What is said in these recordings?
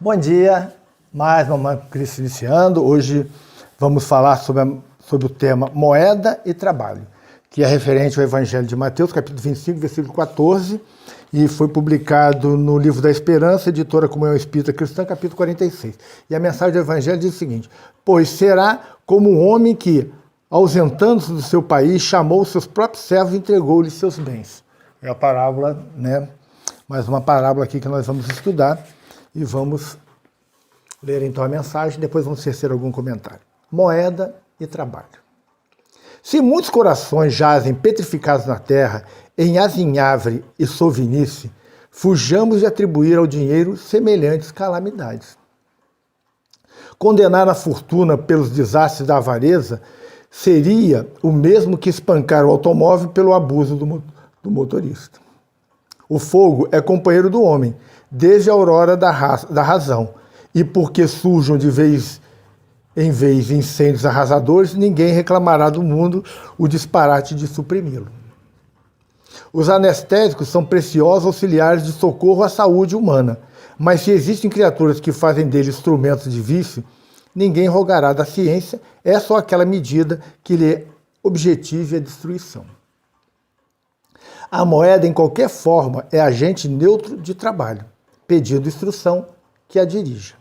Bom dia, mais uma Cristo iniciando. Hoje vamos falar sobre o tema moeda e trabalho, que é referente ao Evangelho de Mateus, capítulo 25, versículo 14, e foi publicado no Livro da Esperança, editora Comunhão Espírita Cristã, capítulo 46. E a mensagem do Evangelho diz o seguinte: pois será como um homem que, ausentando-se do seu país, chamou os seus próprios servos e entregou-lhes seus bens. É a parábola, né? Mais uma parábola aqui que nós vamos estudar e vamos ler então a mensagem, depois vamos tecer algum comentário. Moeda e trabalho. Se muitos corações jazem petrificados na terra, em azinhavre e sovinice, fujamos de atribuir ao dinheiro semelhantes calamidades. Condenar a fortuna pelos desastres da avareza seria o mesmo que espancar o automóvel pelo abuso do motorista. O fogo é companheiro do homem, desde a aurora da razão, e porque surjam de vez em vez incêndios arrasadores, ninguém reclamará do mundo o disparate de suprimi-lo. Os anestésicos são preciosos auxiliares de socorro à saúde humana, mas se existem criaturas que fazem dele instrumentos de vício, ninguém rogará da ciência, é só aquela medida que lhe objetive a destruição. A moeda, em qualquer forma, é agente neutro de trabalho, pedindo instrução que a dirija.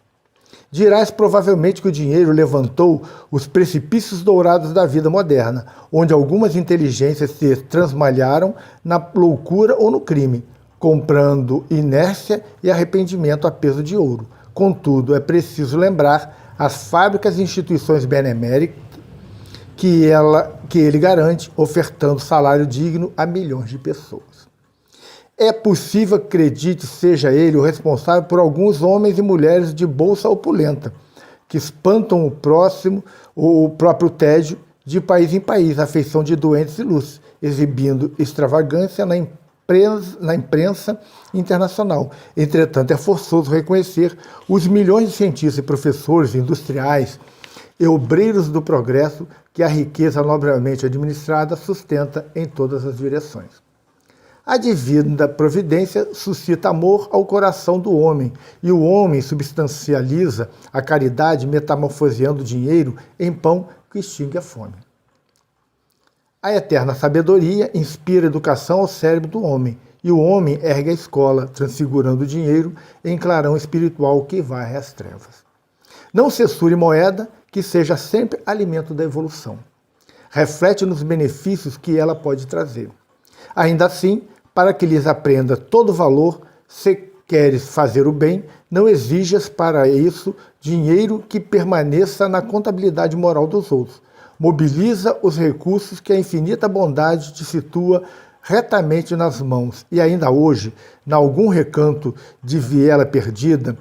Dirás provavelmente que o dinheiro levantou os precipícios dourados da vida moderna, onde algumas inteligências se transmalharam na loucura ou no crime, comprando inércia e arrependimento a peso de ouro. Contudo, é preciso lembrar as fábricas e instituições beneméritas que ele garante, ofertando salário digno a milhões de pessoas. É possível que acredite seja ele o responsável por alguns homens e mulheres de bolsa opulenta, que espantam o próprio tédio de país em país, à feição de doentes ilustres, exibindo extravagância na imprensa internacional. Entretanto, é forçoso reconhecer os milhões de cientistas e professores industriais e obreiros do progresso que a riqueza nobremente administrada sustenta em todas as direções. A divina providência suscita amor ao coração do homem, e o homem substancializa a caridade, metamorfoseando o dinheiro em pão que extingue a fome. A eterna sabedoria inspira educação ao cérebro do homem, e o homem ergue a escola, transfigurando o dinheiro em clarão espiritual que varre as trevas. Não censure moeda, que seja sempre alimento da evolução. Reflete nos benefícios que ela pode trazer. Ainda assim, para que lhes aprenda todo valor, se queres fazer o bem, não exijas para isso dinheiro que permaneça na contabilidade moral dos outros. Mobiliza os recursos que a infinita bondade te situa retamente nas mãos. E ainda hoje, em algum recanto de viela perdida,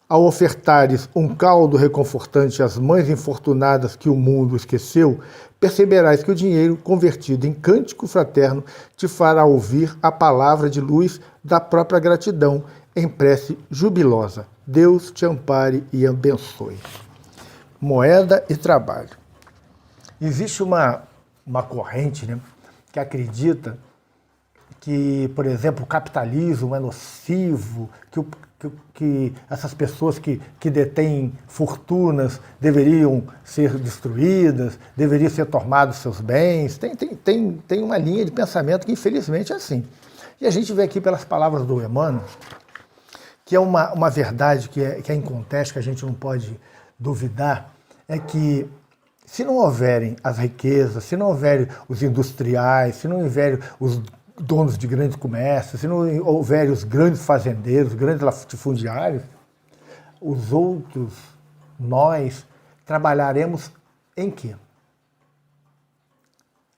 ao ofertares um caldo reconfortante às mães infortunadas que o mundo esqueceu, perceberás que o dinheiro, convertido em cântico fraterno, te fará ouvir a palavra de luz da própria gratidão, em prece jubilosa. Deus te ampare e abençoe. Moeda e trabalho. Existe uma corrente, né, que acredita que, por exemplo, o capitalismo é nocivo, que essas pessoas que detêm fortunas deveriam ser destruídas, deveriam ser tomados seus bens. Tem uma linha de pensamento que, infelizmente, é assim. E a gente vê aqui pelas palavras do Emmanuel, que é uma verdade que é inconteste, que a gente não pode duvidar, é que se não houverem as riquezas, se não houverem os industriais, se não houverem os donos de grandes comércios, se não houver os grandes fazendeiros, os grandes latifundiários, os outros, nós, trabalharemos em quê?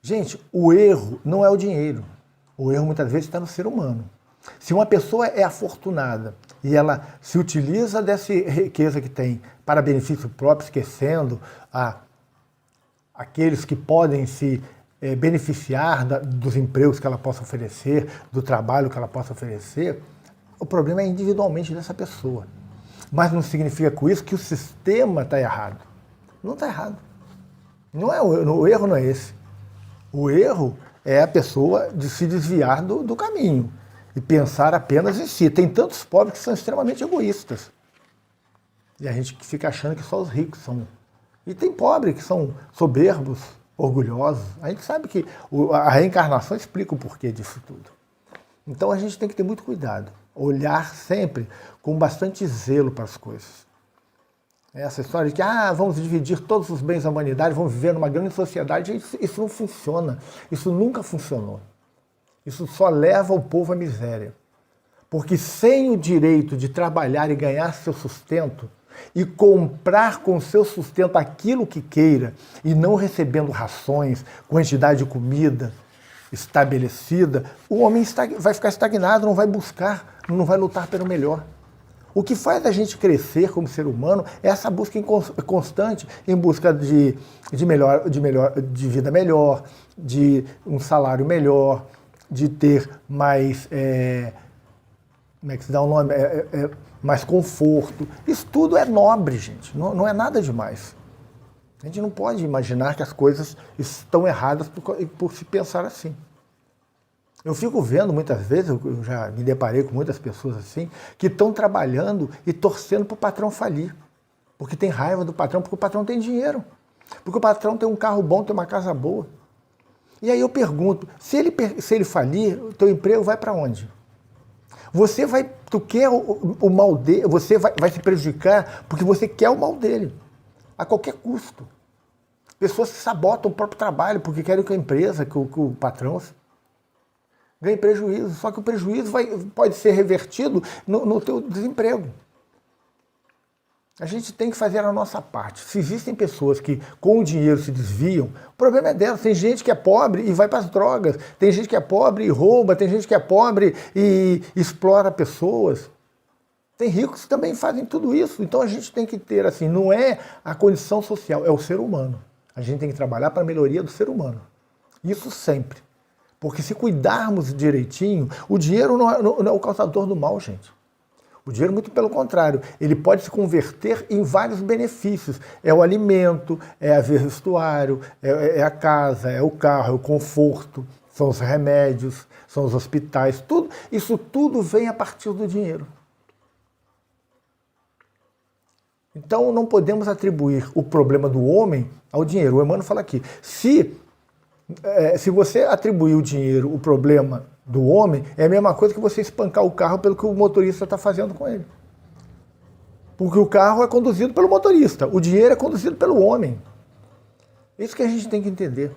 Gente, o erro não é o dinheiro. O erro muitas vezes está no ser humano. Se uma pessoa é afortunada e ela se utiliza dessa riqueza que tem para benefício próprio, esquecendo aqueles que podem se beneficiar dos empregos que ela possa oferecer, do trabalho que ela possa oferecer, o problema é individualmente dessa pessoa. Mas não significa com isso que o sistema está errado. Não está errado. O erro não é esse. O erro é a pessoa de se desviar do caminho e pensar apenas em si. Tem tantos pobres que são extremamente egoístas. E a gente fica achando que só os ricos são. E tem pobres que são soberbos, orgulhosos. A gente sabe que a reencarnação explica o porquê disso tudo. Então a gente tem que ter muito cuidado. Olhar sempre com bastante zelo para as coisas. Essa história de que vamos dividir todos os bens da humanidade, vamos viver numa grande sociedade, isso não funciona. Isso nunca funcionou. Isso só leva o povo à miséria. Porque sem o direito de trabalhar e ganhar seu sustento, e comprar com seu sustento aquilo que queira, e não recebendo rações, quantidade de comida estabelecida, o homem vai ficar estagnado, não vai buscar, não vai lutar pelo melhor. O que faz a gente crescer como ser humano é essa busca constante em busca de vida melhor, de um salário melhor, de ter mais, como é que se dá o nome? Mais conforto. Isso tudo é nobre, gente. Não é nada demais. A gente não pode imaginar que as coisas estão erradas por se pensar assim. Eu fico vendo muitas vezes, eu já me deparei com muitas pessoas assim, que estão trabalhando e torcendo para o patrão falir. Porque tem raiva do patrão, porque o patrão tem dinheiro. Porque o patrão tem um carro bom, tem uma casa boa. E aí eu pergunto, se ele falir, o teu emprego vai para onde? Tu quer o mal dele, você vai se prejudicar porque você quer o mal dele, a qualquer custo. Pessoas que sabotam o próprio trabalho porque querem que a empresa, que o patrão ganhe prejuízo. Só que o prejuízo pode ser revertido no teu desemprego. A gente tem que fazer a nossa parte. Se existem pessoas que com o dinheiro se desviam, o problema é delas. Tem gente que é pobre e vai para as drogas. Tem gente que é pobre e rouba. Tem gente que é pobre e explora pessoas. Tem ricos que também fazem tudo isso. Então a gente tem que ter, assim, não é a condição social, é o ser humano. A gente tem que trabalhar para a melhoria do ser humano. Isso sempre. Porque se cuidarmos direitinho, o dinheiro não é o causador do mal, gente. O dinheiro, muito pelo contrário, ele pode se converter em vários benefícios. É o alimento, é o vestuário, é a casa, é o carro, é o conforto, são os remédios, são os hospitais, tudo. Isso tudo vem a partir do dinheiro. Então não podemos atribuir o problema do homem ao dinheiro. O Emmanuel fala aqui, se você atribuir o dinheiro, o problema do homem, é a mesma coisa que você espancar o carro pelo que o motorista está fazendo com ele. Porque o carro é conduzido pelo motorista, o dinheiro é conduzido pelo homem. É isso que a gente tem que entender.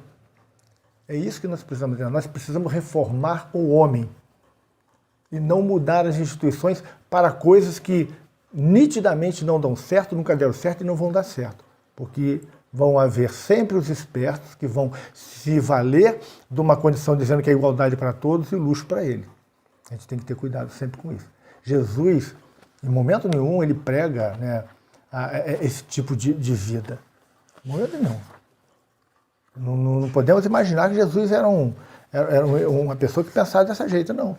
É isso que nós precisamos entender. Nós precisamos reformar o homem e não mudar as instituições para coisas que nitidamente não dão certo, nunca deram certo e não vão dar certo. Porque vão haver sempre os espertos que vão se valer de uma condição dizendo que é igualdade para todos e luxo para ele. A gente tem que ter cuidado sempre com isso. Jesus, em momento nenhum, ele prega, né, esse tipo de vida. Em momento nenhum. Não podemos imaginar que Jesus era uma pessoa que pensava dessa jeito, não.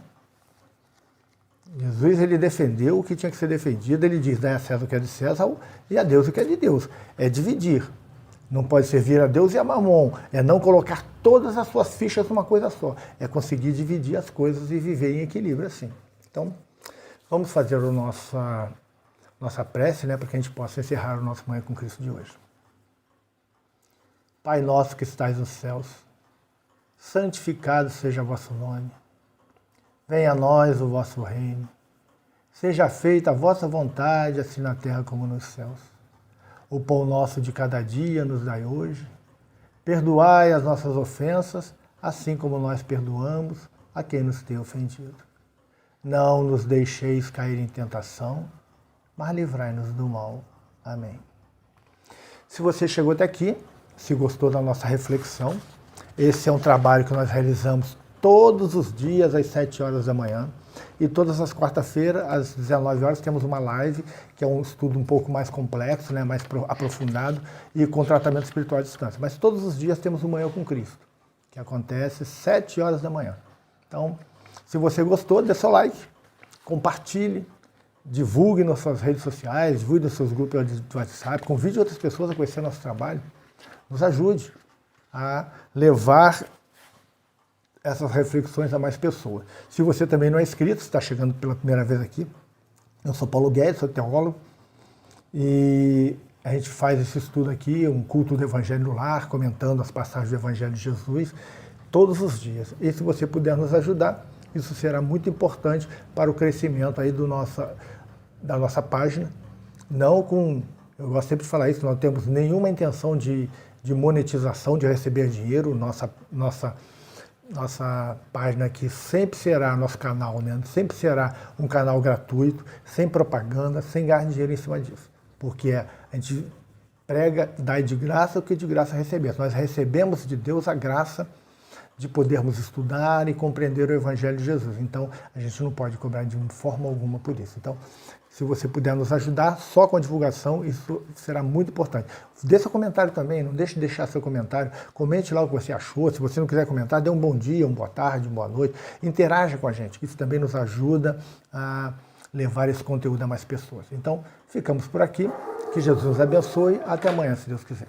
Jesus, ele defendeu o que tinha que ser defendido, ele diz, dai a César o que é de César e a Deus o que é de Deus. É dividir. Não pode servir a Deus e a Mamon. É não colocar todas as suas fichas numa coisa só. É conseguir dividir as coisas e viver em equilíbrio assim. Então, vamos fazer a nossa prece, né, para que a gente possa encerrar o nosso Manhã com Cristo de hoje. Pai nosso que estais nos céus, santificado seja o vosso nome. Venha a nós o vosso reino. Seja feita a vossa vontade, assim na terra como nos céus. O pão nosso de cada dia nos dai hoje. Perdoai as nossas ofensas, assim como nós perdoamos a quem nos tem ofendido. Não nos deixeis cair em tentação, mas livrai-nos do mal. Amém. Se você chegou até aqui, se gostou da nossa reflexão, esse é um trabalho que nós realizamos todos os dias às 7 horas da manhã. E todas as quarta-feiras, às 19 horas, temos uma live, que é um estudo um pouco mais complexo, né, mais aprofundado, e com tratamento espiritual à distância. Mas todos os dias temos o Manhã com Cristo, que acontece às 7 horas da manhã. Então, se você gostou, dê seu like, compartilhe, divulgue nas suas redes sociais, divulgue nos seus grupos de WhatsApp, convide outras pessoas a conhecer nosso trabalho. Nos ajude a levar essas reflexões a mais pessoas. Se você também não é inscrito, está chegando pela primeira vez aqui, eu sou Paulo Guedes, sou teólogo, E a gente faz esse estudo aqui, um culto do Evangelho no Lar, comentando as passagens do Evangelho de Jesus, todos os dias. E se você puder nos ajudar, isso será muito importante para o crescimento aí da nossa página. Não com, eu gosto sempre de falar isso, não temos nenhuma intenção de monetização, de receber dinheiro. Nossa página aqui sempre será, nosso canal, né? Sempre será um canal gratuito, sem propaganda, sem ganhar dinheiro em cima disso. Porque a gente prega, dá de graça o que de graça recebemos. Nós recebemos de Deus a graça de podermos estudar e compreender o Evangelho de Jesus. Então, a gente não pode cobrar de forma alguma por isso. Então, se você puder nos ajudar só com a divulgação, isso será muito importante. Dê seu comentário também, não deixe de deixar seu comentário, comente lá o que você achou. Se você não quiser comentar, dê um bom dia, uma boa tarde, uma boa noite. Interaja com a gente, isso também nos ajuda a levar esse conteúdo a mais pessoas. Então, ficamos por aqui. Que Jesus nos abençoe. Até amanhã, se Deus quiser.